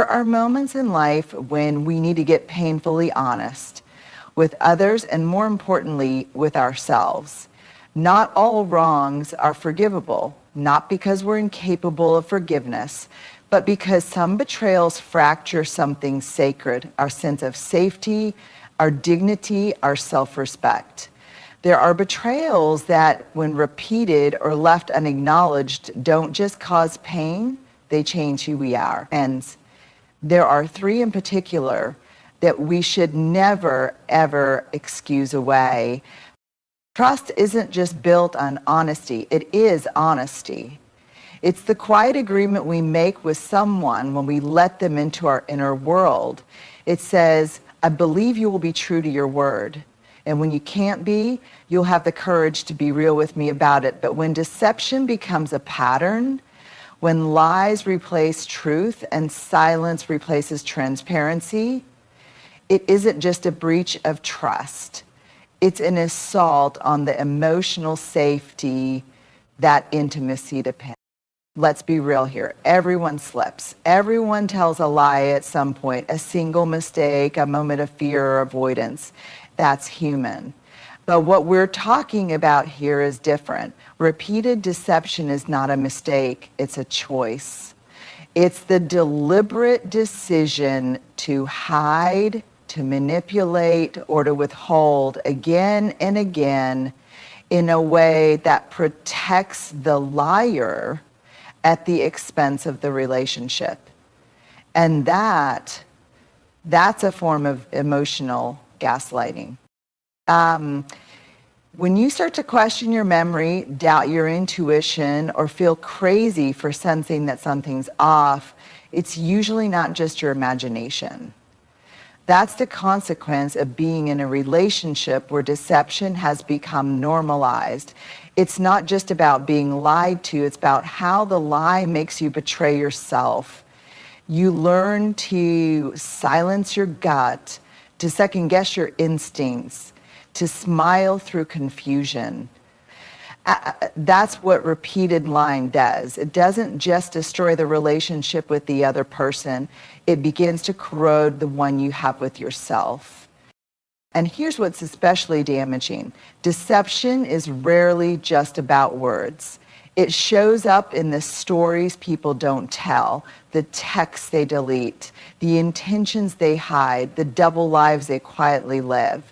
There are moments in life when we need to get painfully honest with others and, more importantly, with ourselves. Not all wrongs are forgivable, not because we're incapable of forgiveness, but because some betrayals fracture something sacred, our sense of safety, our dignity, our self-respect. There are betrayals that, when repeated or left unacknowledged, don't just cause pain, they change who we are. And there are three in particular that we should never, ever excuse away. Trust isn't just built on honesty, it is honesty. It's the quiet agreement we make with someone when we let them into our inner world. It says, I believe you will be true to your word. And when you can't be, you'll have the courage to be real with me about it. But when deception becomes a pattern, when lies replace truth and silence replaces transparency, it isn't just a breach of trust. It's an assault on the emotional safety that intimacy depends. Let's be real here. Everyone slips. Everyone tells a lie at some point, a single mistake, a moment of fear or avoidance. That's human. But what we're talking about here is different. Repeated deception is not a mistake, it's a choice. It's the deliberate decision to hide, to manipulate, or to withhold again and again in a way that protects the liar at the expense of the relationship. And that's a form of emotional gaslighting. When you start to question your memory, doubt your intuition, or feel crazy for sensing that something's off, it's usually not just your imagination. That's the consequence of being in a relationship where deception has become normalized. It's not just about being lied to, it's about how the lie makes you betray yourself. You learn to silence your gut, to second guess your instincts, to smile through confusion. That's what repeated lying does. It doesn't just destroy the relationship with the other person, it begins to corrode the one you have with yourself. And here's what's especially damaging. Deception is rarely just about words. It shows up in the stories people don't tell, the texts they delete, the intentions they hide, the double lives they quietly live.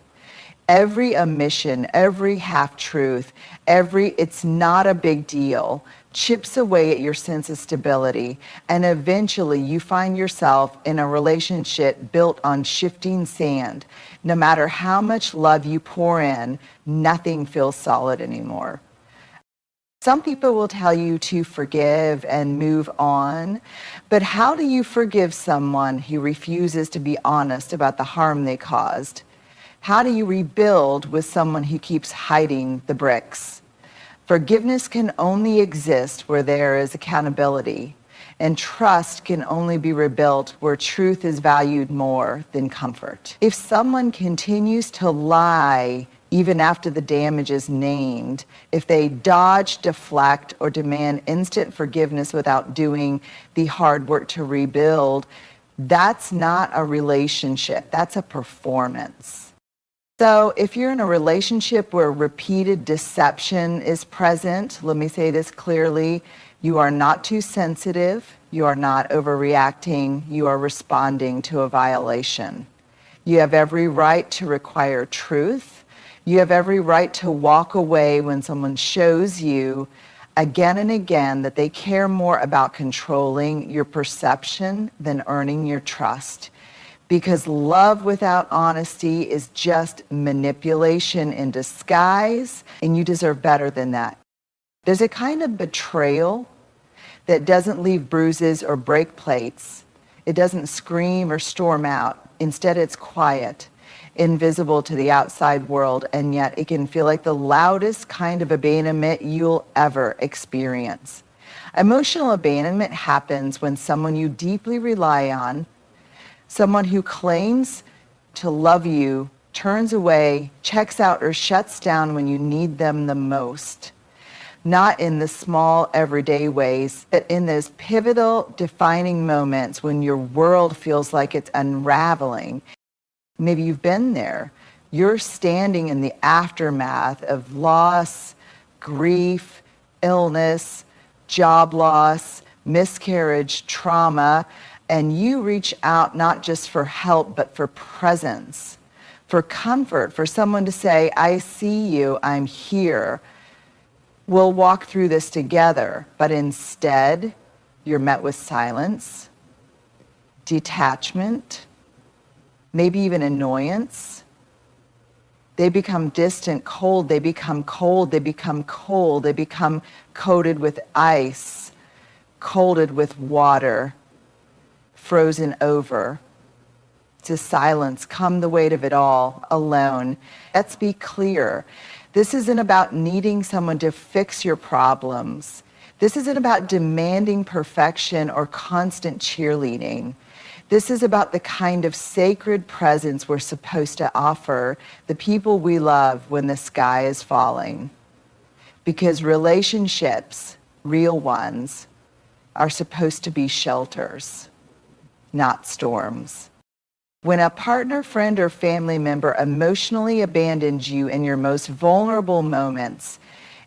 Every omission, every half-truth, it's not a big deal, chips away at your sense of stability, and eventually you find yourself in a relationship built on shifting sand. No matter how much love you pour in, nothing feels solid anymore. Some people will tell you to forgive and move on, but how do you forgive someone who refuses to be honest about the harm they caused? How do you rebuild with someone who keeps hiding the bricks? Forgiveness can only exist where there is accountability, and trust can only be rebuilt where truth is valued more than comfort. If someone continues to lie even after the damage is named, if they dodge, deflect, or demand instant forgiveness without doing the hard work to rebuild, that's not a relationship, that's a performance. So if you're in a relationship where repeated deception is present, let me say this clearly, you are not too sensitive, you are not overreacting, you are responding to a violation. You have every right to require truth. You have every right to walk away when someone shows you again and again that they care more about controlling your perception than earning your trust. Because love without honesty is just manipulation in disguise, and you deserve better than that. There's a kind of betrayal that doesn't leave bruises or break plates. It doesn't scream or storm out. Instead, it's quiet, invisible to the outside world, and yet it can feel like the loudest kind of abandonment you'll ever experience. Emotional abandonment happens when someone you deeply rely on, someone who claims to love you, turns away, checks out, or shuts down when you need them the most. not in the small everyday ways, but in those pivotal defining moments when your world feels like it's unraveling. Maybe you've been there. You're standing in the aftermath of loss, grief, illness, job loss, miscarriage, trauma, and you reach out not just for help, but for presence, for comfort, for someone to say, I see you, I'm here. We'll walk through this together. But instead, you're met with silence, detachment, maybe even annoyance. They become distant, cold. They become cold. They become cold. They become coated with ice, coated with water, frozen over. To silence, come the weight of it all, alone. Let's be clear. This isn't about needing someone to fix your problems. This isn't about demanding perfection or constant cheerleading. This is about the kind of sacred presence we're supposed to offer the people we love when the sky is falling. Because relationships, real ones, are supposed to be shelters, not storms. When a partner, friend, or family member emotionally abandons you in your most vulnerable moments,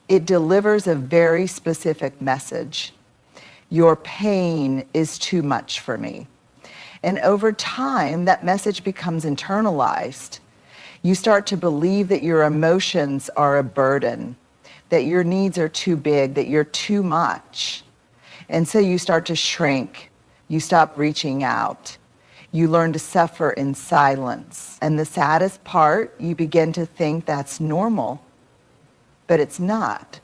it delivers a very specific message. Your pain is too much for me. And over time, that message becomes internalized. You start to believe that your emotions are a burden, that your needs are too big, that you're too much. And so you start to shrink. You stop reaching out. You learn to suffer in silence. And the saddest part, you begin to think that's normal. But it's not.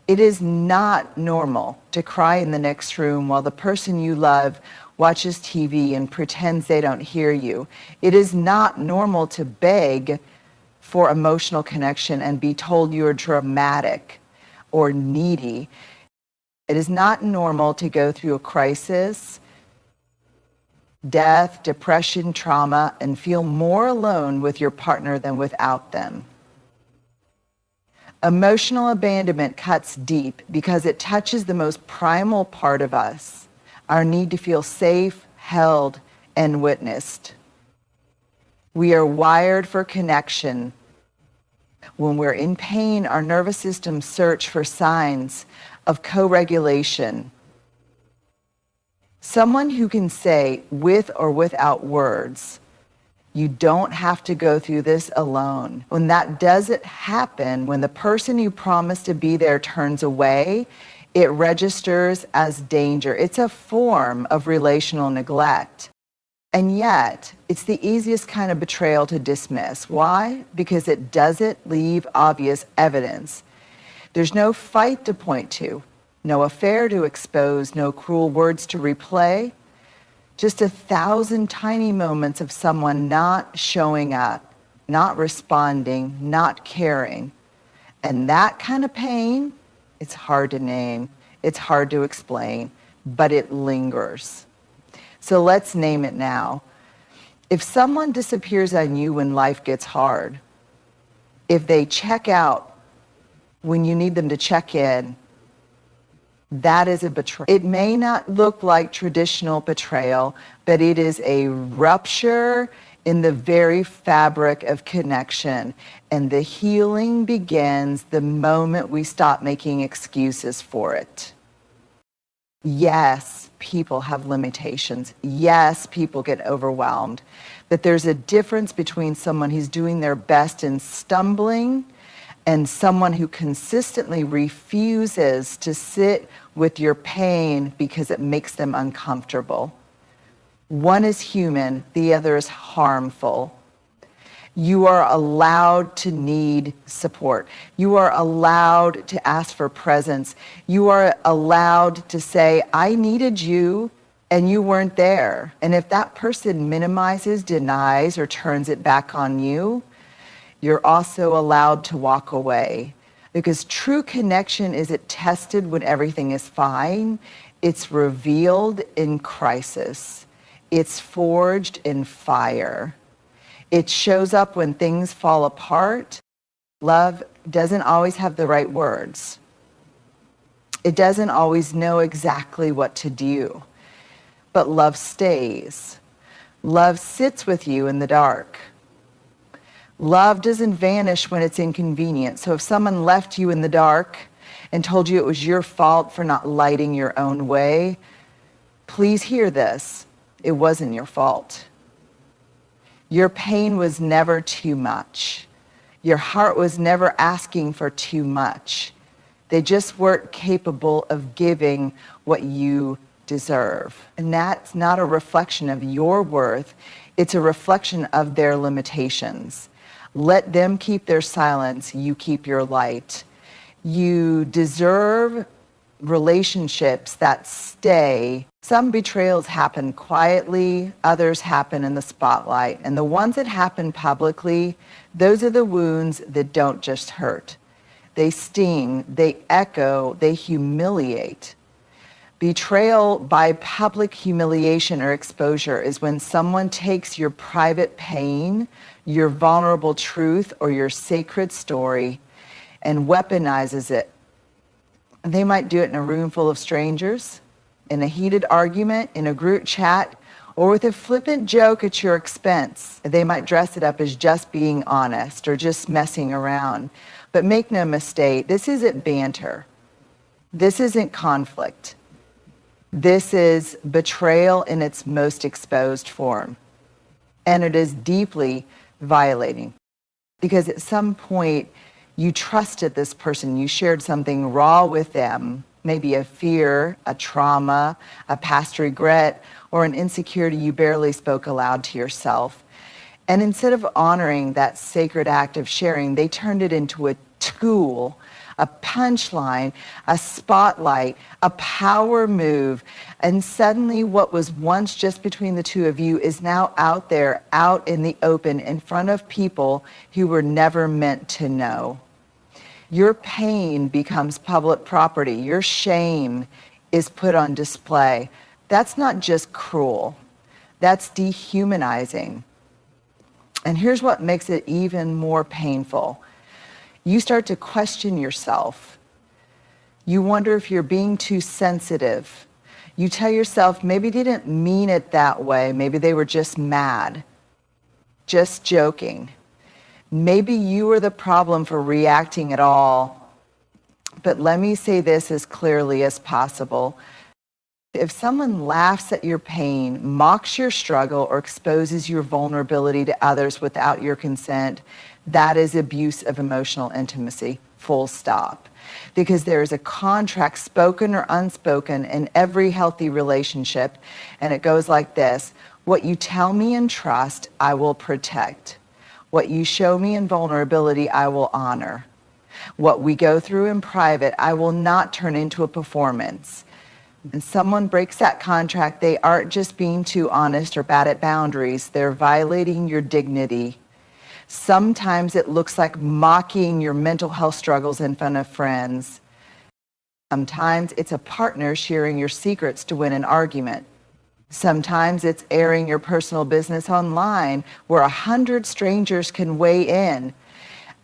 It is not normal to cry in the next room while the person you love watches TV and pretends they don't hear you. It is not normal to beg for emotional connection and be told you're dramatic or needy. It is not normal to go through a crisis, death, depression, trauma, and feel more alone with your partner than without them. Emotional abandonment cuts deep because it touches the most primal part of us, our need to feel safe, held, and witnessed. We are wired for connection. When we're in pain, our nervous systems search for signs of co-regulation. Someone who can say, with or without words, you don't have to go through this alone. When that doesn't happen, when the person you promised to be there turns away, it registers as danger. It's a form of relational neglect. And yet, it's the easiest kind of betrayal to dismiss. Why? Because it doesn't leave obvious evidence. There's no fight to point to, no affair to expose, no cruel words to replay. Just 1,000 tiny moments of someone not showing up, not responding, not caring. And that kind of pain, it's hard to name, it's hard to explain, but it lingers. So let's name it now. If someone disappears on you when life gets hard, if they check out when you need them to check in, that is a betrayal. It may not look like traditional betrayal, but it is a rupture in the very fabric of connection. And the healing begins the moment we stop making excuses for it. Yes, people have limitations. Yes, people get overwhelmed. But there's a difference between someone who's doing their best and stumbling and someone who consistently refuses to sit with your pain because it makes them uncomfortable. One is human, the other is harmful. You are allowed to need support. You are allowed to ask for presence. You are allowed to say, I needed you and you weren't there. And if that person minimizes, denies, or turns it back on you, you're also allowed to walk away. Because true connection isn't tested when everything is fine. It's revealed in crisis. It's forged in fire. It shows up when things fall apart. Love doesn't always have the right words. It doesn't always know exactly what to do, but love stays. Love sits with you in the dark. Love doesn't vanish when it's inconvenient. So if someone left you in the dark and told you it was your fault for not lighting your own way, please hear this. It wasn't your fault. Your pain was never too much. Your heart was never asking for too much. They just weren't capable of giving what you deserve. And that's not a reflection of your worth. It's a reflection of their limitations. Let them keep their silence. You keep your light. You deserve relationships that stay. Some betrayals happen quietly, others happen in the spotlight. And the ones that happen publicly, those are the wounds that don't just hurt. They sting, they echo, they humiliate. Betrayal by public humiliation or exposure is when someone takes your private pain, your vulnerable truth, or your sacred story and weaponizes it. They might do it in a room full of strangers, in a heated argument, in a group chat, or with a flippant joke at your expense. They might dress it up as just being honest or just messing around. But make no mistake, this isn't banter. This isn't conflict. This is betrayal in its most exposed form. And it is deeply violating. Because at some point, you trusted this person. You shared something raw with them, maybe a fear, a trauma, a past regret, or an insecurity you barely spoke aloud to yourself. And instead of honoring that sacred act of sharing, they turned it into a tool, a punchline, a spotlight, a power move. And suddenly what was once just between the two of you is now out there, out in the open, in front of people who were never meant to know. Your pain becomes public property. Your shame is put on display. That's not just cruel. That's dehumanizing. And here's what makes it even more painful. You start to question yourself. You wonder if you're being too sensitive. You tell yourself, maybe they didn't mean it that way. Maybe they were just mad, just joking. Maybe you were the problem for reacting at all. But let me say this as clearly as possible. If someone laughs at your pain, mocks your struggle, or exposes your vulnerability to others without your consent, that is abuse of emotional intimacy, full stop. Because there is a contract, spoken or unspoken, in every healthy relationship, and it goes like this. What you tell me in trust, I will protect. What you show me in vulnerability, I will honor. What we go through in private, I will not turn into a performance. And someone breaks that contract, they aren't just being too honest or bad at boundaries, they're violating your dignity. Sometimes it looks like mocking your mental health struggles in front of friends. Sometimes it's a partner sharing your secrets to win an argument. Sometimes it's airing your personal business online where 100 strangers can weigh in.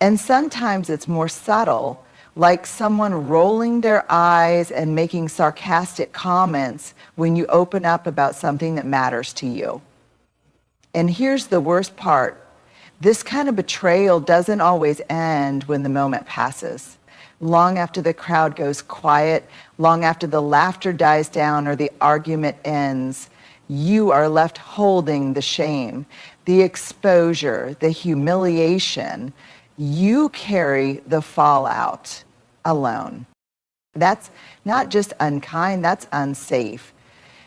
And sometimes it's more subtle, like someone rolling their eyes and making sarcastic comments when you open up about something that matters to you. And here's the worst part. This kind of betrayal doesn't always end when the moment passes. Long after the crowd goes quiet, long after the laughter dies down or the argument ends, you are left holding the shame, the exposure, the humiliation. You carry the fallout alone. That's not just unkind, that's unsafe.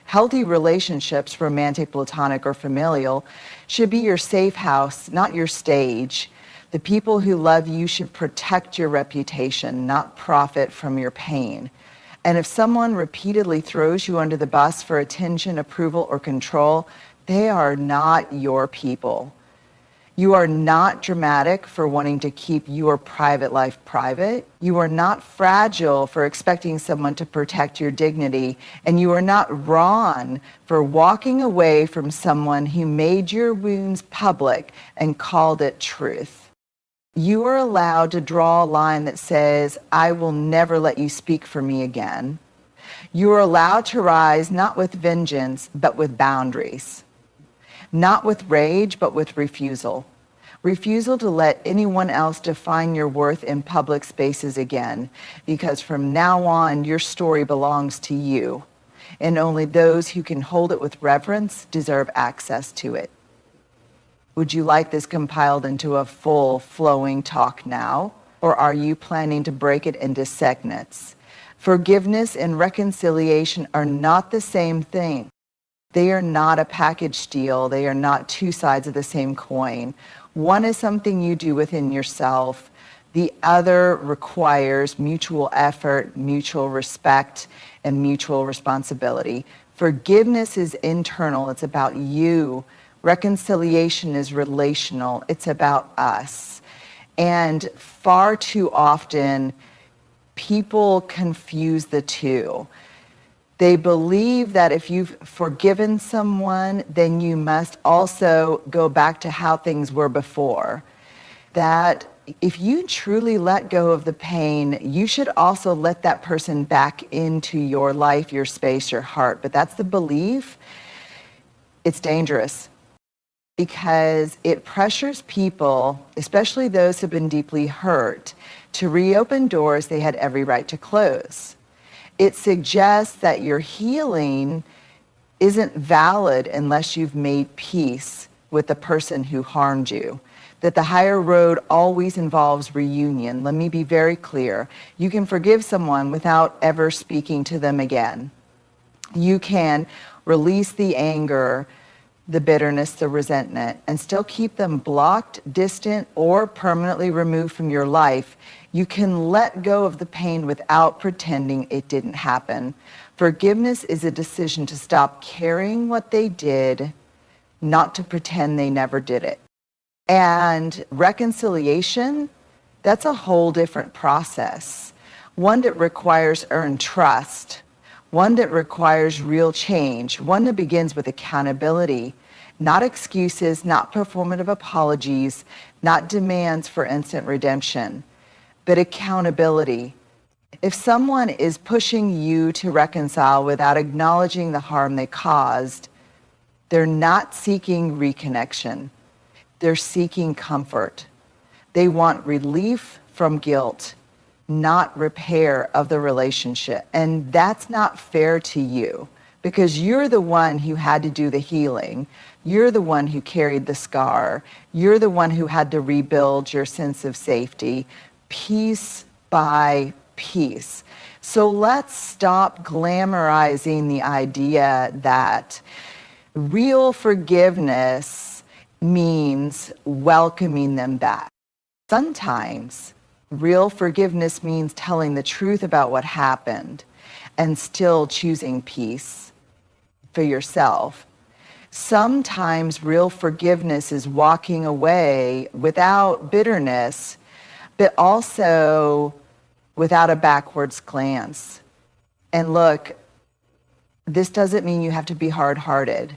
Healthy relationships, romantic, platonic, or familial, should be your safe house, not your stage. The people who love you should protect your reputation, not profit from your pain. And if someone repeatedly throws you under the bus for attention, approval, or control, they are not your people. You are not dramatic for wanting to keep your private life private. You are not fragile for expecting someone to protect your dignity. And you are not wrong for walking away from someone who made your wounds public and called it truth. You are allowed to draw a line that says, I will never let you speak for me again. You are allowed to rise not with vengeance, but with boundaries. Not with rage, but with refusal. Refusal to let anyone else define your worth in public spaces again, because from now on, your story belongs to you, and only those who can hold it with reverence deserve access to it. Would you like this compiled into a full, flowing talk now, or are you planning to break it into segments? Forgiveness and reconciliation are not the same thing. They are not a package deal. They are not two sides of the same coin. One is something you do within yourself. The other requires mutual effort, mutual respect, and mutual responsibility. Forgiveness is internal. It's about you. Reconciliation is relational. It's about us. And far too often, people confuse the two. They believe that if you've forgiven someone, then you must also go back to how things were before. That if you truly let go of the pain, you should also let that person back into your life, your space, your heart. But that's the belief. It's dangerous because it pressures people, especially those who have been deeply hurt, to reopen doors they had every right to close. It suggests that your healing isn't valid unless you've made peace with the person who harmed you. That the higher road always involves reunion. Let me be very clear. You can forgive someone without ever speaking to them again. You can release the anger, the bitterness, the resentment, and still keep them blocked, distant, or permanently removed from your life. You can let go of the pain without pretending it didn't happen. Forgiveness is a decision to stop carrying what they did, not to pretend they never did it. And reconciliation, that's a whole different process. One that requires earned trust, one that requires real change, one that begins with accountability, not excuses, not performative apologies, not demands for instant redemption, but accountability. If someone is pushing you to reconcile without acknowledging the harm they caused, they're not seeking reconnection. They're seeking comfort. They want relief from guilt, not repair of the relationship. And that's not fair to you because you're the one who had to do the healing. You're the one who carried the scar. You're the one who had to rebuild your sense of safety, piece by piece. So let's stop glamorizing the idea that real forgiveness means welcoming them back. Sometimes real forgiveness means telling the truth about what happened and still choosing peace for yourself. Sometimes real forgiveness is walking away without bitterness, but also without a backwards glance. And look, this doesn't mean you have to be hard-hearted.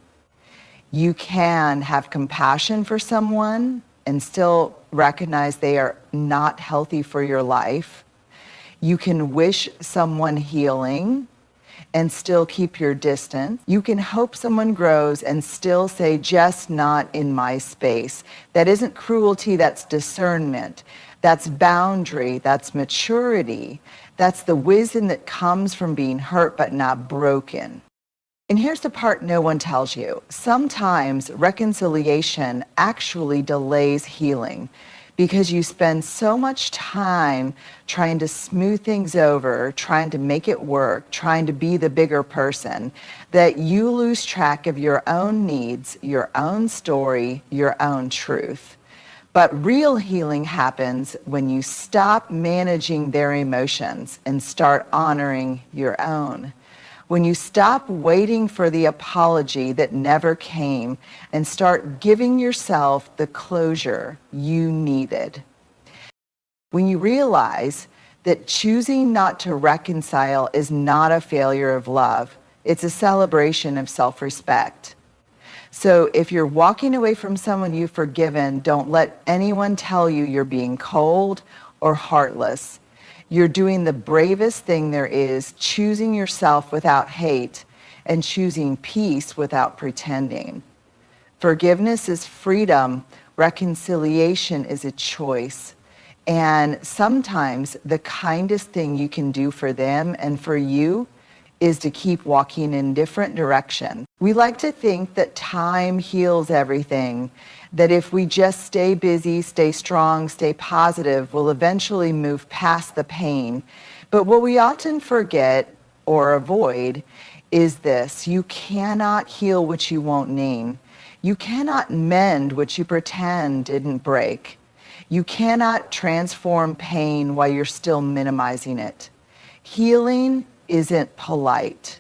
You can have compassion for someone and still recognize they are not healthy for your life. You can wish someone healing and still keep your distance. You can hope someone grows and still say, just not in my space. That isn't cruelty, that's discernment. That's boundary, that's maturity. That's the wisdom that comes from being hurt but not broken. And here's the part no one tells you. Sometimes reconciliation actually delays healing because you spend so much time trying to smooth things over, trying to make it work, trying to be the bigger person, that you lose track of your own needs, your own story, your own truth. But real healing happens when you stop managing their emotions and start honoring your own. When you stop waiting for the apology that never came and start giving yourself the closure you needed. When you realize that choosing not to reconcile is not a failure of love, it's a celebration of self-respect. So if you're walking away from someone you've forgiven, don't let anyone tell you you're being cold or heartless. You're doing the bravest thing there is, choosing yourself without hate and choosing peace without pretending. Forgiveness is freedom. Reconciliation is a choice. And sometimes the kindest thing you can do for them and for you is to keep walking in different direction. We like to think that time heals everything, that if we just stay busy, stay strong, stay positive, we'll eventually move past the pain. But what we often forget or avoid is this: you cannot heal what you won't name. You cannot mend what you pretend didn't break. You cannot transform pain while you're still minimizing it. Healing isn't polite.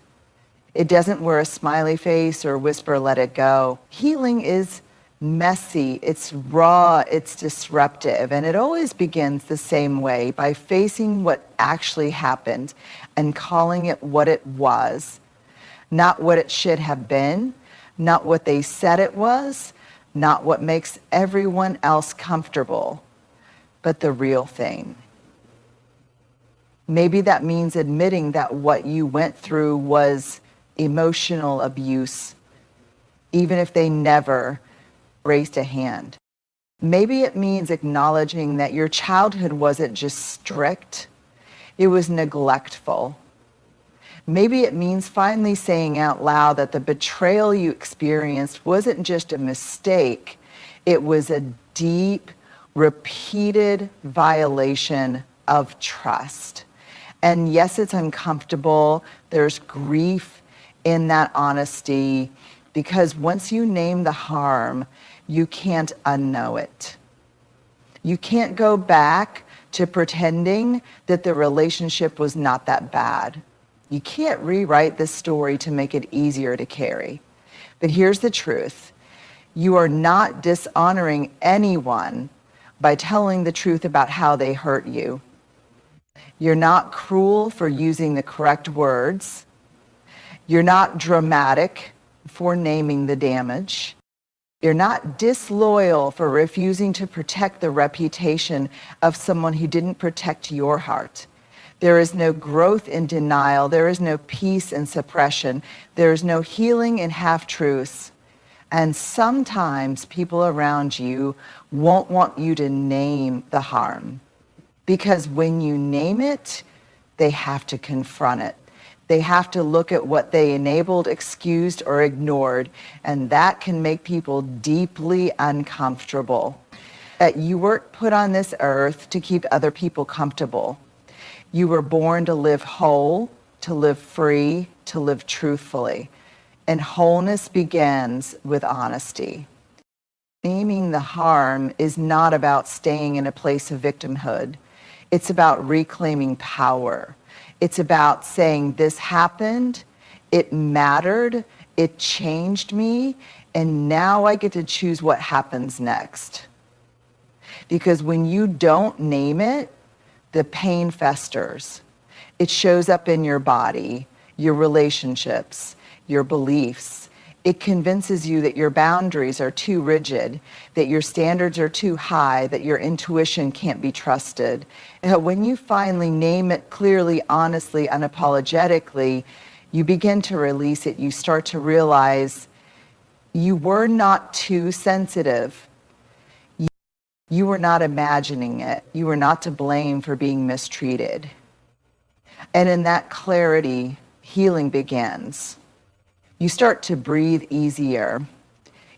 It doesn't wear a smiley face or whisper, let it go. Healing is messy, it's raw, it's disruptive, and it always begins the same way, by facing what actually happened and calling it what it was, not what it should have been, not what they said it was, not what makes everyone else comfortable, but the real thing. Maybe that means admitting that what you went through was emotional abuse, even if they never raised a hand. Maybe it means acknowledging that your childhood wasn't just strict, it was neglectful. Maybe it means finally saying out loud that the betrayal you experienced wasn't just a mistake, it was a deep, repeated violation of trust. And yes, it's uncomfortable. There's grief in that honesty, because once you name the harm, you can't unknow it. You can't go back to pretending that the relationship was not that bad. You can't rewrite this story to make it easier to carry. But here's the truth. You are not dishonoring anyone by telling the truth about how they hurt you. You're not cruel for using the correct words. You're not dramatic for naming the damage. You're not disloyal for refusing to protect the reputation of someone who didn't protect your heart. There is no growth in denial. There is no peace in suppression. There is no healing in half-truths. And sometimes people around you won't want you to name the harm, because when you name it, they have to confront it. They have to look at what they enabled, excused, or ignored, and that can make people deeply uncomfortable. That you weren't put on this earth to keep other people comfortable. You were born to live whole, to live free, to live truthfully. And wholeness begins with honesty. Naming the harm is not about staying in a place of victimhood. It's about reclaiming power. It's about saying, this happened, it mattered, it changed me, and now I get to choose what happens next. Because when you don't name it, the pain festers. It shows up in your body, your relationships, your beliefs. It convinces you that your boundaries are too rigid, that your standards are too high, that your intuition can't be trusted. And when you finally name it clearly, honestly, unapologetically, you begin to release it. You start to realize you were not too sensitive. You were not imagining it. You were not to blame for being mistreated. And in that clarity, healing begins. You start to breathe easier.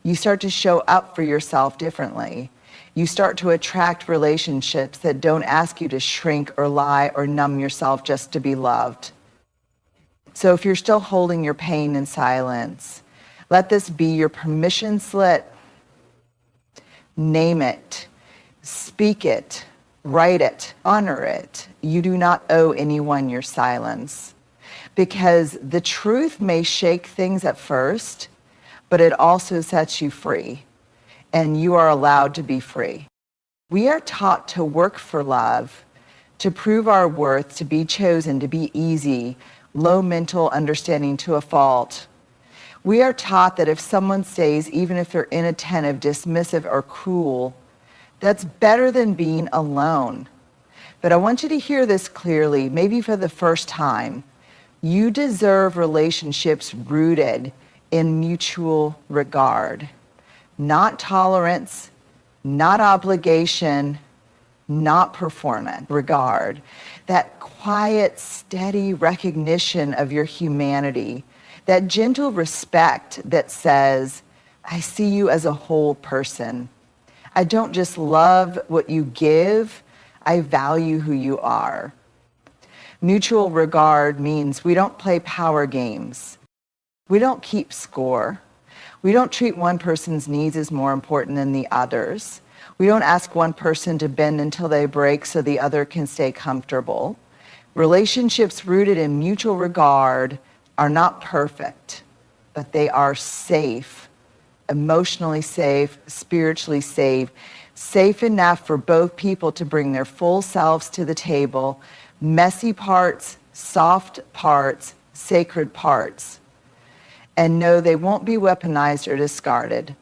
You start to show up for yourself differently. You start to attract relationships that don't ask you to shrink or lie or numb yourself just to be loved. So if you're still holding your pain in silence, let this be your permission slip. Name it, speak it, write it, honor it. You do not owe anyone your silence. Because the truth may shake things at first, but it also sets you free, and you are allowed to be free. We are taught to work for love, to prove our worth, to be chosen, to be easy, low mental understanding to a fault. We are taught that if someone stays, even if they're inattentive, dismissive, or cruel, that's better than being alone. But I want you to hear this clearly, maybe for the first time. You deserve relationships rooted in mutual regard, not tolerance, not obligation, not performance. Regard. That quiet, steady recognition of your humanity, that gentle respect that says, I see you as a whole person. I don't just love what you give, I value who you are. Mutual regard means we don't play power games. We don't keep score. We don't treat one person's needs as more important than the others. We don't ask one person to bend until they break so the other can stay comfortable. Relationships rooted in mutual regard are not perfect, but they are safe, emotionally safe, spiritually safe, safe enough for both people to bring their full selves to the table, messy parts, soft parts, sacred parts, and know they won't be weaponized or discarded.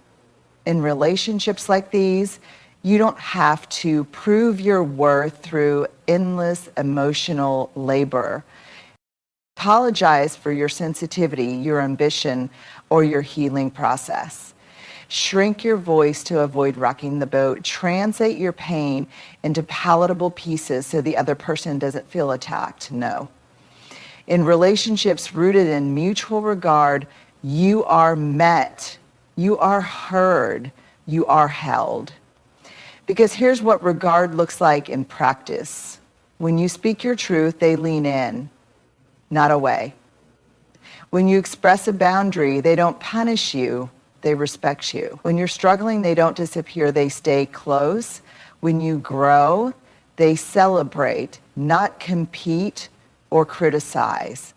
In relationships like these, you don't have to prove your worth through endless emotional labor. Apologize for your sensitivity, your ambition, or your healing process. Shrink your voice to avoid rocking the boat. Translate your pain into palatable pieces so the other person doesn't feel attacked. No. In relationships rooted in mutual regard, you are met, you are heard, you are held. Because here's what regard looks like in practice. When you speak your truth, they lean in, not away. When you express a boundary, they don't punish you, they respect you. When you're struggling, they don't disappear, they stay close. When you grow, they celebrate, not compete or criticize.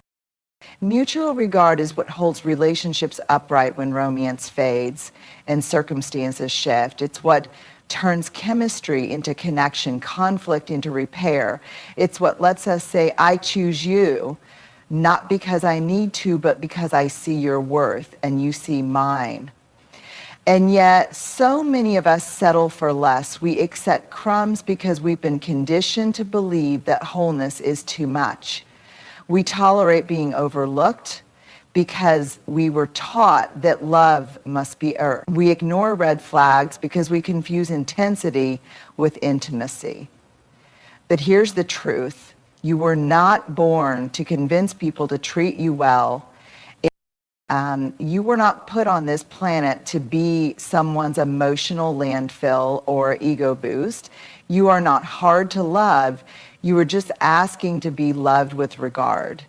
Mutual regard is what holds relationships upright when romance fades and circumstances shift. It's what turns chemistry into connection, conflict into repair. It's what lets us say, I choose you, not because I need to, but because I see your worth and you see mine. And yet, so many of us settle for less. We accept crumbs because we've been conditioned to believe that wholeness is too much. We tolerate being overlooked because we were taught that love must be earned. We ignore red flags because we confuse intensity with intimacy. But here's the truth. You were not born to convince people to treat you well. You were not put on this planet to be someone's emotional landfill or ego boost. You are not hard to love. You are just asking to be loved with regard.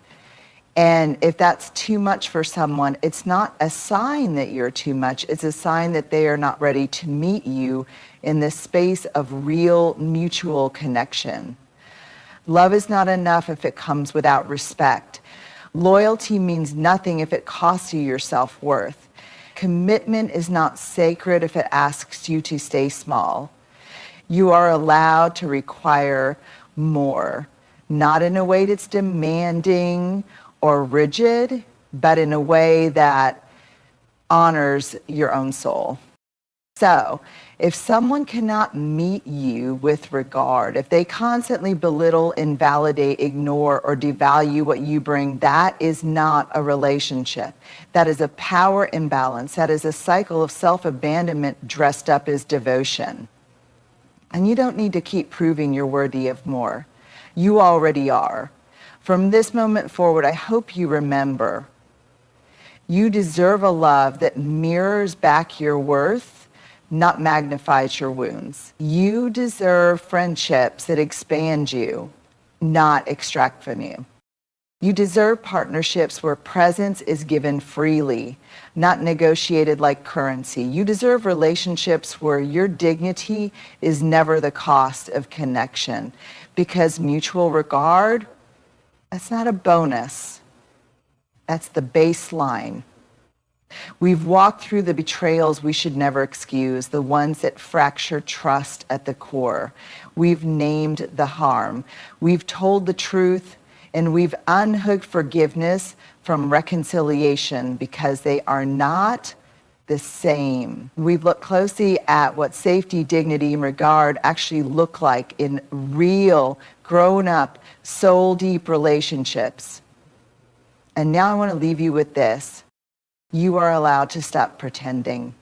And if that's too much for someone, it's not a sign that you're too much. It's a sign that they are not ready to meet you in this space of real mutual connection. Love is not enough if it comes without respect. Loyalty means nothing if it costs you your self-worth. Commitment is not sacred if it asks you to stay small. You are allowed to require more, not in a way that's demanding or rigid, but in a way that honors your own soul. So, if someone cannot meet you with regard, if they constantly belittle, invalidate, ignore, or devalue what you bring, that is not a relationship. That is a power imbalance. That is a cycle of self-abandonment dressed up as devotion. And you don't need to keep proving you're worthy of more. You already are. From this moment forward, I hope you remember, you deserve a love that mirrors back your worth, not magnifies your wounds. You deserve friendships that expand you, not extract from you. You deserve partnerships where presence is given freely, not negotiated like currency. You deserve relationships where your dignity is never the cost of connection, because mutual regard, that's not a bonus. That's the baseline. We've walked through the betrayals we should never excuse, the ones that fracture trust at the core. We've named the harm. We've told the truth And we've unhooked forgiveness from reconciliation because they are not the same. We've looked closely at what safety, dignity, and regard actually look like in real, grown-up, soul-deep relationships. And now I want to leave you with this. You are allowed to stop pretending.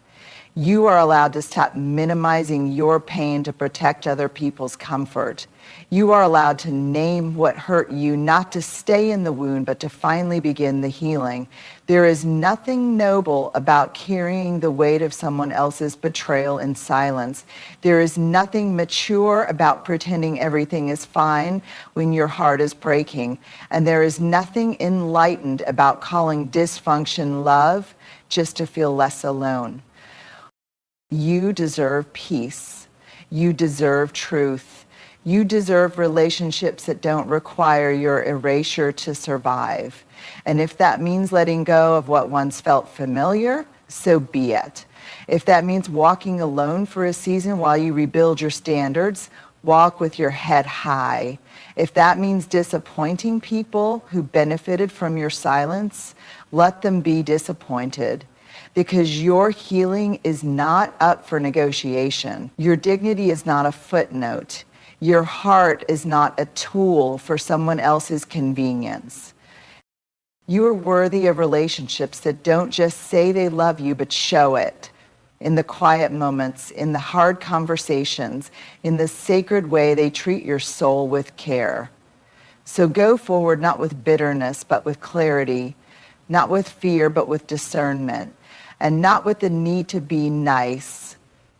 You are allowed to stop minimizing your pain to protect other people's comfort. You are allowed to name what hurt you, not to stay in the wound, but to finally begin the healing. There is nothing noble about carrying the weight of someone else's betrayal in silence. There is nothing mature about pretending everything is fine when your heart is breaking. And there is nothing enlightened about calling dysfunction love just to feel less alone. You deserve peace. You deserve truth. You deserve relationships that don't require your erasure to survive. And if that means letting go of what once felt familiar, so be it. If that means walking alone for a season while you rebuild your standards, walk with your head high. If that means disappointing people who benefited from your silence, let them be disappointed. Because your healing is not up for negotiation. Your dignity is not a footnote. Your heart is not a tool for someone else's convenience. You are worthy of relationships that don't just say they love you, but show it. In the quiet moments, in the hard conversations, in the sacred way they treat your soul with care. So go forward not with bitterness, but with clarity, not with fear, but with discernment. And not with the need to be nice,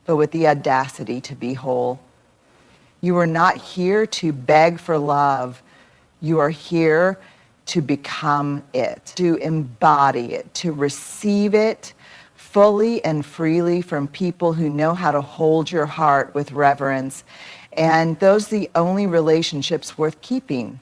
but with the audacity to be whole. You are not here to beg for love. You are here to become it, to embody it, to receive it fully and freely from people who know how to hold your heart with reverence. And those are the only relationships worth keeping.